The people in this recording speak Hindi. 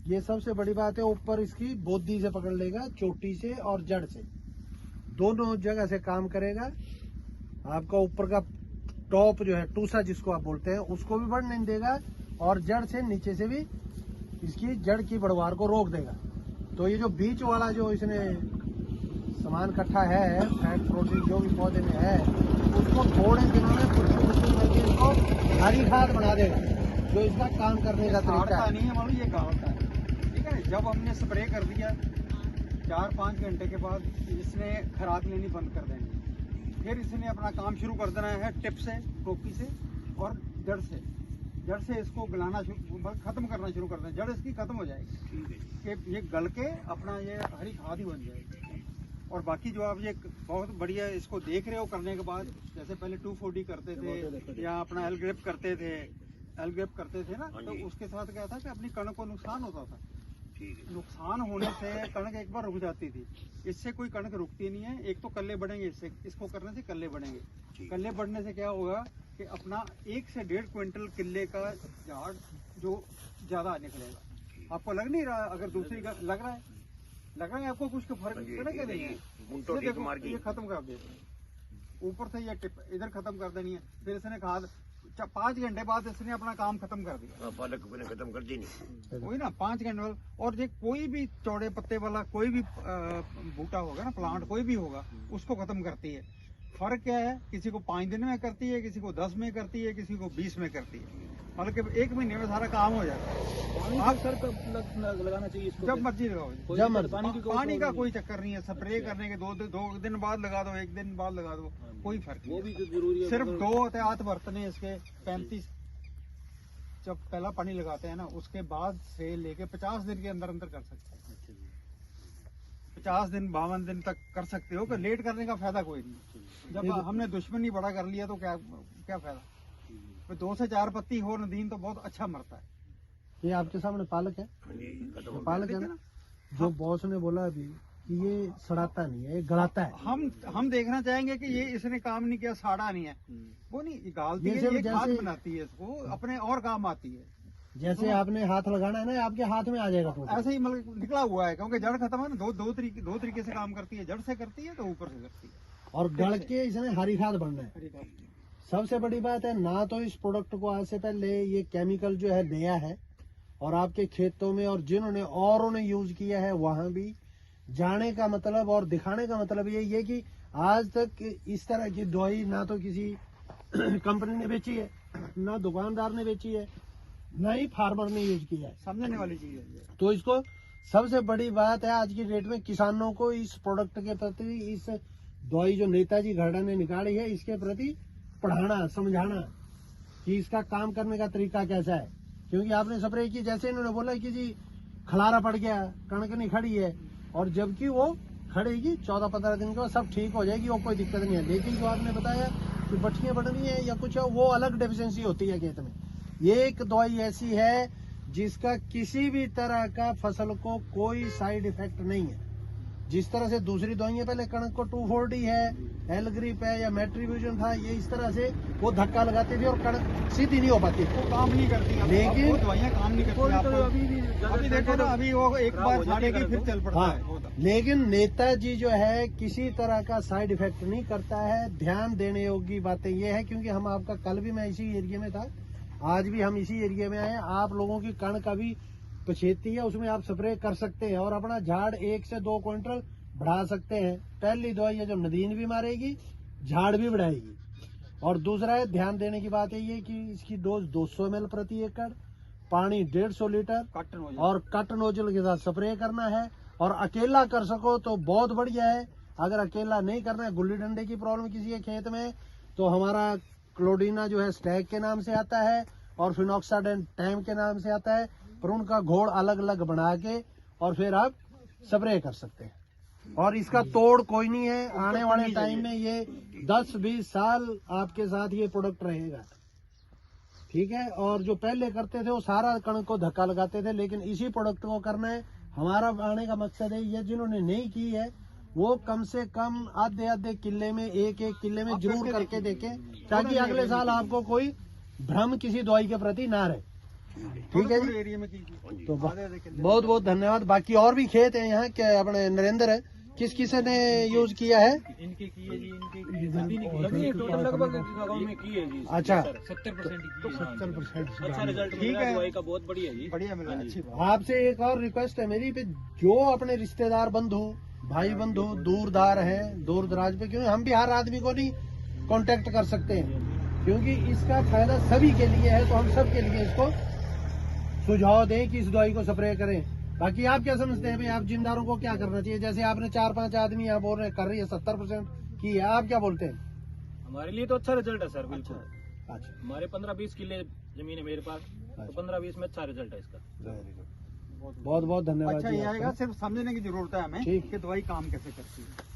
ये सबसे बड़ी बात है। ऊपर इसकी बोदी से पकड़ लेगा, चोटी से और जड़ से, दोनों जगह से काम करेगा। आपका ऊपर का टॉप जो है टूसा जिसको आप बोलते हैं उसको भी बढ़ने नहीं देगा, और जड़ से नीचे से भी इसकी जड़ की बढ़वार को रोक देगा। तो ये जो बीच वाला जो इसने सामान इकट्ठा है, फैट प्रोटीन जो भी पौधे में है, उसको थोड़े दिनों में करके इसको हरी खाद बना देगा, जो इसका काम करने का तरीका है। नहीं है मालूम, ये कहावत है, ठीक है। जब हमने स्प्रे कर दिया 4-5 घंटे के बाद इसने खुराक लेनी बंद कर देनी, फिर इसने अपना काम शुरू कर देना है टिप से, टोपी से और जड़ से। जड़ से इसको गलाना खत्म करना शुरू कर दें, जड़ इसकी खत्म हो जाएगी कि ये गल के अपना ये हरी खाद ही बन जाएगी। और बाकी जो आप ये बहुत बढ़िया इसको देख रहे हो करने के बाद, जैसे पहले 2,4-D करते थे या अपना एल ग्रेप करते थे ना, तो उसके साथ क्या था कि अपनी कणक को नुकसान होता था। नुकसान होने से कणक एक बार रुक जाती थी, इससे कोई कणक रुकती नहीं है। एक तो कल्ले बढ़ेंगे, इससे इसको करने से कल्ले बढ़ेंगे। कल्ले बढ़ने से क्या होगा कि अपना 1 से 1.5 क्विंटल किले का झाड़ जो ज्यादा निकलेगा। आपको लग नहीं रहा? अगर दूसरी का लग रहा है आपको कुछ फर्क पड़ेगा नहीं है। ये खत्म कर दे, ऊपर से ये टिप इधर खत्म कर देनी है। फिर इसने खाद 5 घंटे बाद इसने अपना काम खत्म कर दिया, पालक खत्म कर दी नहीं, वही ना 5 घंटे बाद। और ये कोई भी चौड़े पत्ते वाला कोई भी बूटा होगा ना, प्लांट कोई भी होगा, उसको खत्म करती है। फर्क क्या है, किसी को 5 दिन में करती है, किसी को 10 में करती है, किसी को 20 में करती है। मतलब 1 महीने में सारा काम हो जाता है। आप सर कब लगाना चाहिए इसको? जब मर्जी लगाओ, जब मर्जी। पानी का कोई चक्कर नहीं है। स्प्रे करने के 2 दिन बाद लगा दो, 1 दिन बाद लगा दो, कोई फर्क नहीं। वो भी जरूरी है। सिर्फ 2 एहतियात बरतने इसके। 35 जब पहला पानी लगाते हैं ना, उसके बाद से लेके 50 दिन के अंदर अंदर कर सकते हैं। 50 दिन 52 दिन तक कर सकते हो, कि लेट करने का फायदा कोई नहीं। जब हमने दुश्मनी बड़ा कर लिया तो क्या फायदा। तो 2 से 4 पत्ती हो नदीन तो बहुत अच्छा मरता है। ये आपके सामने पालक है, पालक है ना, जो बॉस ने बोला अभी कि ये सड़ाता नहीं है, ये गलाता है। हम देखना चाहेंगे कि ये इसने काम नहीं किया, साड़ा नहीं है, वो नहीं गालती है, ये खाद बनाती है, इसको अपने और काम आती है। जैसे आपने हाथ लगाना है ना, आपके हाथ में आ जाएगा तो ऐसे ही मतलब निकला हुआ है, क्योंकि जड़ खत्म है ना। दो तरीके से काम करती है, जड़ से करती है तो ऊपर से करती है। और गड़ के इसने हरी खाद बनना है। सबसे बड़ी बात है ना, तो इस प्रोडक्ट को आज से पहले ये केमिकल जो है नया है, और आपके खेतों में और जिन्होंने औरों ने यूज किया है वहां भी जाने का मतलब और दिखाने का मतलब यही है कि आज तक इस तरह की दवाई ना तो किसी कंपनी ने बेची है, ना दुकानदार ने बेची है, ना ही फार्मर ने यूज किया है। समझने वाली चीज है। तो इसको सबसे बड़ी बात है आज की डेट में किसानों को इस प्रोडक्ट के प्रति, इस दवाई जो नेताजी घड़ा ने निकाली है, इसके प्रति पढ़ाना, समझाना कि इसका काम करने का तरीका कैसा है। क्योंकि आपने स्प्रे की, जैसे इन्होंने बोला कि जी खलारा पड़ गया, कणक नहीं खड़ी है, और जबकि वो खड़ेगी 14-15 दिन के बाद सब ठीक हो जाएगी, वो कोई दिक्कत नहीं है। लेकिन जो आपने बताया कि बठियां बढ़ रही है या कुछ है, वो अलग डेफिशिएंसी होती है खेत में। ये एक दवाई ऐसी है जिसका किसी भी तरह का फसल को कोई साइड इफेक्ट नहीं है। जिस तरह से दूसरी दवाइयां पहले कणक को 2,4-D है, एल ग्रिप है या मेट्रीब्यूजन था, ये इस तरह से वो धक्का लगाती थी और कणक सीधी नहीं हो पाती, वो काम नहीं करती। लेकिन वो दवाइयां काम नहीं करती। अभी देखो ना, अभी वो एक बार छाड़ेगी फिर चल पड़ता है। लेकिन नेताजी जो है किसी तरह का साइड इफेक्ट नहीं करता है। ध्यान देने योग्य बातें ये है, क्योंकि हम आपका कल भी मैं इसी एरिया में था, आज भी हम इसी एरिया में आए। आप लोगों की कणक अभी पछेती है, उसमें आप स्प्रे कर सकते हैं और अपना झाड़ 1 से 2 क्विंटल बढ़ा सकते हैं। पहली दवाई है जो नदीन भी मारेगी, झाड़ भी बढ़ाएगी। और दूसरा है ध्यान देने की बात है ये कि इसकी डोज 200 ml प्रति एकड़, पानी 150 लीटर और कट नोजल के साथ स्प्रे करना है। और अकेला कर सको तो बहुत बढ़िया है। अगर अकेला नहीं करना है, गुल्ली डंडे की प्रॉब्लम किसी के खेत में, तो हमारा क्लोडीना जो है स्टैग के नाम से आता है और फिनॉक्साडेन टैम के नाम से आता है, पर उनका घोड़ अलग अलग बना के और फिर आप स्प्रे कर सकते हैं। और इसका तोड़ कोई नहीं है। आने वाले टाइम में ये 10-20 साल आपके साथ ये प्रोडक्ट रहेगा, ठीक है। और जो पहले करते थे वो सारा कणक को धक्का लगाते थे, लेकिन इसी प्रोडक्ट को करना है। हमारा आने का मकसद है ये जिन्होंने नहीं की है वो कम से कम आधे किले में, एक किले में जरूर करके देखें, ताकि अगले साल आपको कोई भ्रम किसी दवाई के प्रति ना रहे। ठीक है जी। पूरे एरिया में कीजिए तो आधे किले बहुत बहुत धन्यवाद। बाकी और भी खेत हैं यहाँ के अपने नरेंद्र है, किस किस ने यूज किया है? इनके की है जी, इनके सभी टोटल लगभग गाँव में की है जी। अच्छा 70% की है। 70%। अच्छा रिजल्ट ठीक मिला है। दवाई का, बहुत बढ़िया जी। बढ़िया मिला, अच्छी बात। आपसे एक और रिक्वेस्ट है मेरी पे, जो अपने रिश्तेदार बंधु भाई बंधु दूरदार हैं, दूर दराज पे, क्योंकि हम भी हर आदमी को नहीं कांटेक्ट कर सकते हैं, क्योंकि इसका फायदा सभी के लिए है, तो हम सब के लिए इसको सुझाव दें कि इस दवाई को स्प्रे करें। बाकी आप क्या समझते हैं भाई, आप जिम्मेदारों को क्या करना चाहिए? जैसे आपने 4-5 आदमी यहाँ बोल रहे कर रही है 70% की है, आप क्या बोलते हैं? हमारे लिए तो अच्छा रिजल्ट है सर, बिल्कुल। अच्छा, हमारे 15-20 किले जमीन है मेरे पास, तो 15-20 में अच्छा रिजल्ट है इसका। बहुत बहुत धन्यवाद अच्छा जी ये आपका। आएगा, सिर्फ समझने की जरूरत है हमें ठीक। कि दवाई काम कैसे करती है।